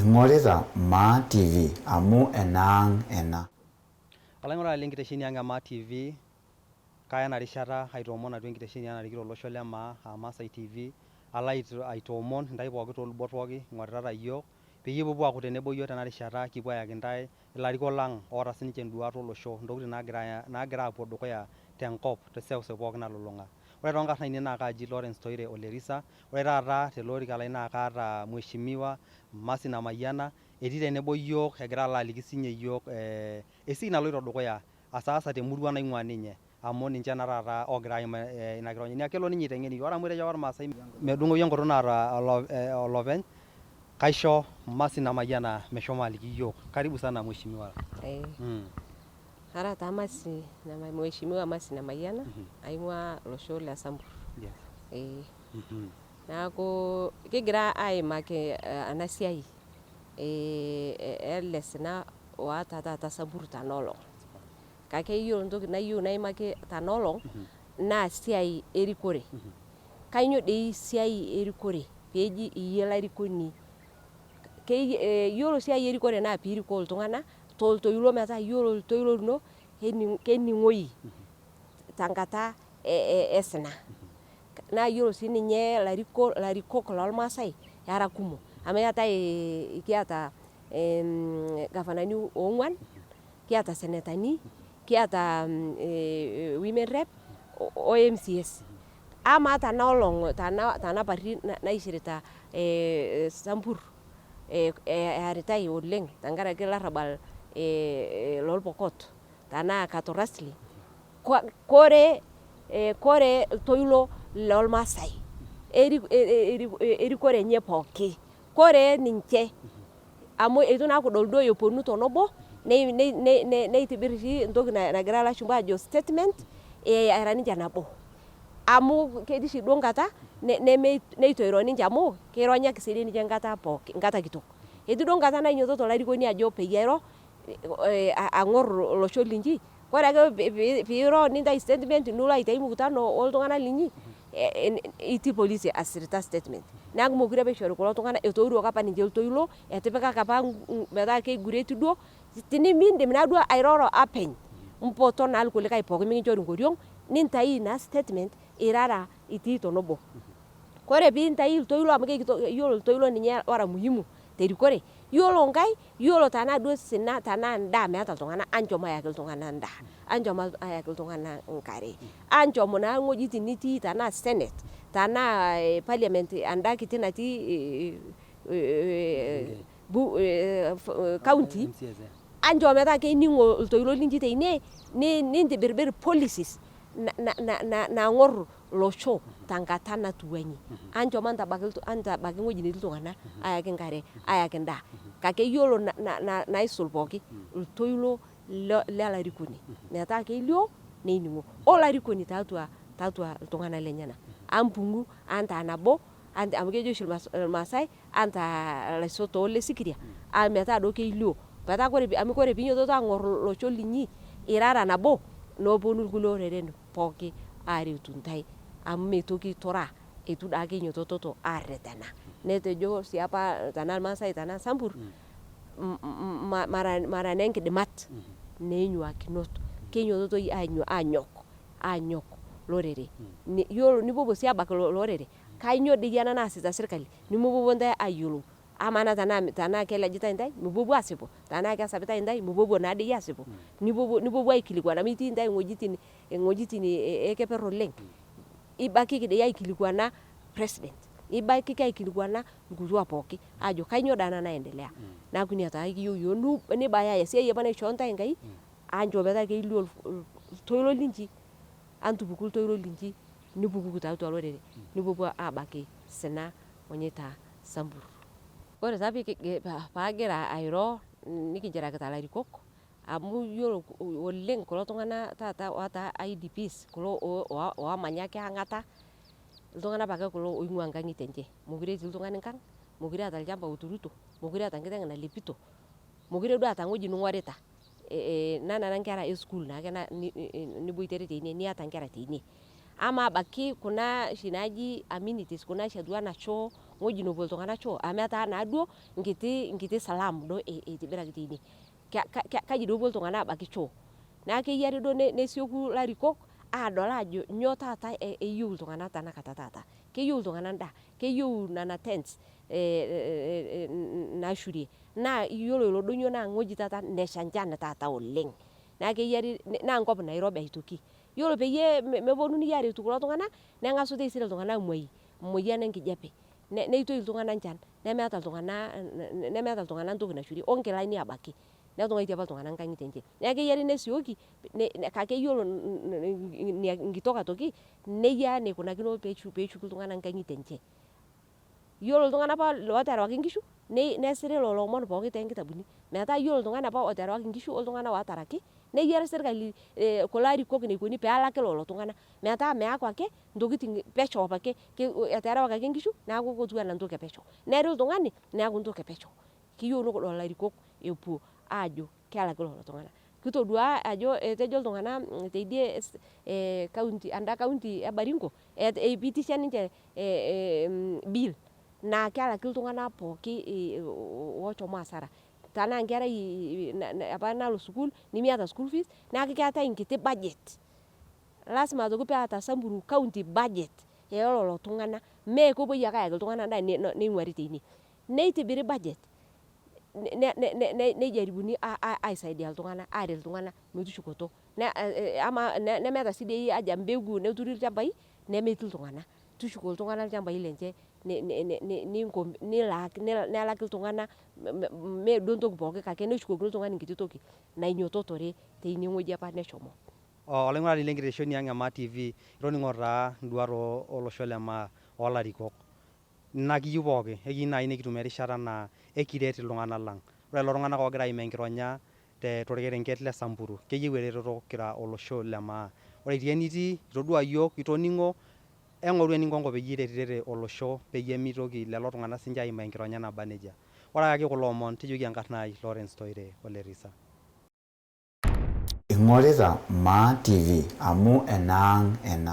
ing'orita Maa TV amu enaang ena. Olaing'urani lenkitesheni ang' e Maa TV, kaya ena rishata aitoomon atua enkitesheni narikito olosho le Maa Maasai TV, alo aitoomon intae pooki toolubot pooki ing'oritata iyiok peyie ipuopuo aaku tenebo iyiok tena rishata kipuo ayaki intae ilarikok lang' oota sininche induat olosho, intokitin naagira aapuo dukuya tenkop teseuseu pooki nalulung'a. Ore toonkarn ainei naa kaaji Lawrence Toire Ole Risa, ore taata tele orika lai naa kaata Mheshimiwa Mercy Namayiana etii tenebo iyiok egira alo aliki sinye iyiok esiai naloito dukuya asaasa temurua naing'ua ninye amu ninche naa taata oogira aim ina kironya. Neeku kelo ninye aiteng'en iyiok. Ore amu etejo apa irmaasai medung'oyu enkutuk naata olopeny, kaisho Mercy Namayiana meshomo aliki iyiok. Karibu sana Mheshimiwa. Ara taa Mheshimiwa Mercy Namayiana aing'ua olosho le Sambur. Neeku kigira aimaki ena siai ele sina oota taata Sambur tenaolong'. Kake iyiolo entoki nayieu naimaki tenaolong' naa siai erikore. Kainyoo dii siai erikore peeji iyie olarikoni? Iyiolo siai erikore naa piirikoo iltung'anak toltoilo metaa iyiolo oltoilo lino kening'oyu tenkata esina. Naa iyiolo sii ninye ilarikok loormaasai era kumok amu kiata gavanani oong'wan, kiata senetani, kiata women rep o MCAs. Amaa tenaolong' tena party naishirita Sambur earitai oleng' tenkaraki olarrabal loorpokot tenaa Katorasli, kore iltoilo loormaasai erikore enye pooki. Kore ninche amu eitu naa kidol duo epwonu tenebo neitibirr sii entoki nagira ilashumba aajo statement era ninche nabo. Amu ketii oshi duo nkata neitu iro ninche amu kironyaki sii ninche enkata kitok. Etii duo nkata nainyototo olarikoni ajo peyie airo ang'orr olosho linyi, ore ake piiro nintayu statement nilo aitai mkutano oltung'anak linyi itii polisi easita statement. Neeku mekure apa ishori kulo tung'anak etooruoki apa ninche oltoilo, etipikaki apa metaa keigureti duo, tenimiindim naa duo airoro apeny mpoto naa irkulikae pooki mikinchori enkoriong, nintai ina statement irara itii tenebo. Kore piintai iltoilo amu iyiolo iltoilo ninye ora muhimu terikore, iyiolo nkae, iyiolo tenaa duo sina tenaa endaa meeta iltung'anak anchom ayaki iltung'anak endaa, anchom ayaki iltung'anak nkare, anchom naa iwuejitin nitii tenaa senate, tenaa parliament enda kiti natii county, anchom metaa kening'o iltoilo linyi teine nintibirbir policies naang'orr olosho tenkata natiu inji. Anchom entabaki ewueji netii iltung'anak ayaki nkare, ayaki endaa. Kake iyiolo naisul pooki iltoilo lolarikoni metaa kelio nening'o. Olarikoni tiatua iltung'anak lenyenak. Ampung'u antaa nabo amu kejo oshi irmaasai antaa ilaisotok lesikiria metaa duo kelio. Metaa amu kore piinyototo aang'orr olosho linyi irara nabo nepwonu irkulie oreren pooki aaretu ntae amu meitoki aituraa, eitu daake inyototo arretena. Netejo sii apa tenaa irmaasai tenaa Sambur mara naa nkidimat neenyuakinot. Kenyototoi aanyok lorere. Iyiolo nipwopwo sii aabak lorere, kainyoo dii ena naasita sirkali nemepwopwo ntae ayiolou. Amaa naa tenaa kelejitai ntae mipwopwo aasipu, tenaa kesapitai ntae mipwopwo naa dii aasipu. Nipwopwo aikilikuan amu itii ntae iwuejitin ekeperr oleng. Ibakiki dii aikilikuana president, ibakiki aikilikuana nkituak pooki aajo kainyoo dii ena naendelea. Neeku ina taa kiyieu iyiok nibayaya esiai apa naishoo ntae Enkai, anchom metaa kelio iltoilo linyi, antupuku iltoilo linyi nipukupuku tiatua olorere nipwopwo aabaki sina onyeita Sambur. Ore taa paagira airo nikinchorita ilarikok amu iyiolo oleng kulo tung'anak taata oota IDPs kulo oomanya ake ong'ata, iltung'anak apake kulo oing'ua nkang'itie enche. Mekure etii oltung'ani nkang, mekure eeta olchamba oturito, mekure eeta enkiteng nalepito, mekure duo eeta ewueji ning'orita. Nenare nkera e school naake niboitare teine niata nkera teine. Amaa abaiki kuna oshi naaji amenities kuna oshi etiu enaa shoo ng'oji nopuo iltung'anak choo amu etaa naa duo nkiti salamu duo eitibiraki teine. Kaji doo epuo iltung'anak abaki choo. Neeku keyiari duo nesioku ilarikok aadol ajo nyoo taata eyieu iltung'anak tanakata taata. Keyieu iltung'anak endaa, keyieu nena tents naashurie. Naa iyiolo ilo doinyio naa ng'oji taata nesha enchan taata oleng. Neeku keyiari naa enkop nairobi aitoki. Yiolo peyie meponunui aaretu kulo tung'anak neng'asu taisere iltung'anak amuoi emoyian enkijape. Neitoi iltung'anak enchan nemeeta iltung'anak ntoki naishorie onkilani abaki. Netung'aitie apa iltung'anak nkang'itie enche. Neeku keyiari nesioki kake yiolo nkitok aitoki neyia eneikunakino peeshuku iltung'anak nkang'itie enche. Yiolo iltung'anak apa looterewaki nkishu nesiri lelo omon pooki toonkitabuni. Metaa yiolo iltung'anak apa ooterewaki nkishu oltung'anak ootaraki neyiari serkali kulo arikok eneikoni peelaki lelo tung'anak. Metaa meeku ake ntokiting pesho apake eterewaki ake nkishu neeku ketiu enaa ntoki epesho. Neri iltung'ani neeku ntoki epesho. Keyieu nikidol ilarikok epuo aajo kelaki lelo tung'anak. Kitodua ajo etejo iltung'anak teidie enda kaunti e Baringo eipitisha ninche bill naa kelaki iltung'anak pooki oshomo hasara. Tenaa enkerai apa nalo sukuul nemeeta school fees neeku keetai nkiti budget. Lasima aitoki peeta Samburu county budget eelelo tung'anak. Mee kepuoi ake ayaki iltung'anak endaa neing'uari teine. Neitibiri budget neijaribuni aisaidia iltung'anak aaret iltung'anak metushukoto. Amaa nemeeta sii dii haja mbegu neturi ilchambai nemetii iltung'anak. Tushuko iltung'anak ilchambai lenche nelaki iltung'anak mee duo ntoki pooki kake neshukokini oltung'ani nkiti toki nainyototore teine wueji apa neshomo. Olaing'urani lenkiteshoni ang' e Maa TV itoning'o taa nduat olosho le Maa oolarikok. Ina kiyieu pooki, ekiyieu naaji nikitum erishata naa ekiret iltung'anak lang'. Ore lelo tung'anak oogira aimaa enkironya torkerenket le Samburu keyieu eretoto kira olosho le Maa. Ore itii enitii itodua yiok itoning'o eng'oru eninko peyie iretitete olosho peyie mitoki lelo tung'anak siinche aimaa enkironya naba nejia. Ore ake kulo omon tejoki enkarna ai Lawrence Toire Ole Risa. Ing'orita Maa TV amu enaang' ena.